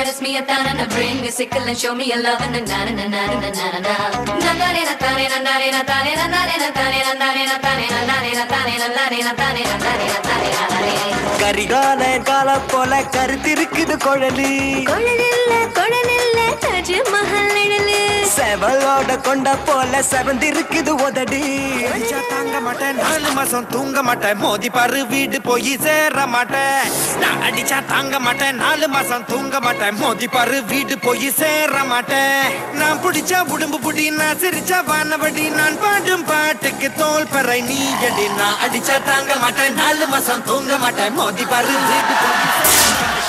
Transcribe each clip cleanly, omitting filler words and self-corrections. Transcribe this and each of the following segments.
Kiss me a thon and bring me a sickle and show me a love and na na na na na na na na. Nandare na tane nandare na tane nandare na tane nandare na tane nandare na tane nandare na tane nandare na tane nandare. Karikala கால போல கருத்திருக்குது குழலி கொழலில்ல தாஜ்மஹல் நிழலு செவலோட கொண்ட போல செவந்திருக்குது உதடி அடிச்சா தாங்க மாட்டேன் 4 மாசம் தூங்க மாட்டேன் மோதி பாரு வீடு போய் சேர மாட்டேன் நான் அடிச்சா தாங்க மாட்டேன் 4 மாசம் தூங்க மாட்டேன் மோதி பாரு வீடு போய் சேர மாட்டேன் நான் பிடிச்சா உடம்பு புடி நான் சிரிச்சா வானவடி நான் பாடும் பாட்டுக்கு தோல் பறை நீ அடி நான் அடிச்சா தாங்க மாட்டேன் 4 மாசம் தூங்க மாட்டேன் மோதி பாரு வீடு போய்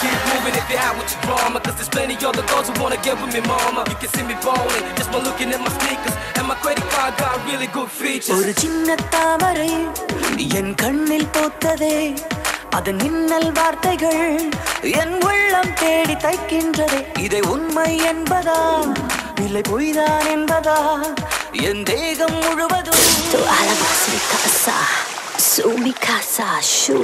Keep moving if you're out with your drama, cause there's plenty other girls who wanna get with me, mama. You can see me ballin' just by looking at my sneakers, and my credit card got really good features. ஒரு சின்ன தாமரை என் கண்ணில் பூத்ததே அதன் மின்னல் வார்த்தைகள் என் உள்ளம் தேடி தைக்கின்றதே இதை உண்மை என்பதா இல்லை பொய்தான் என்பதா என் தேகம் முழுவதும் Tu alabas mi casa, su mi casa, shu.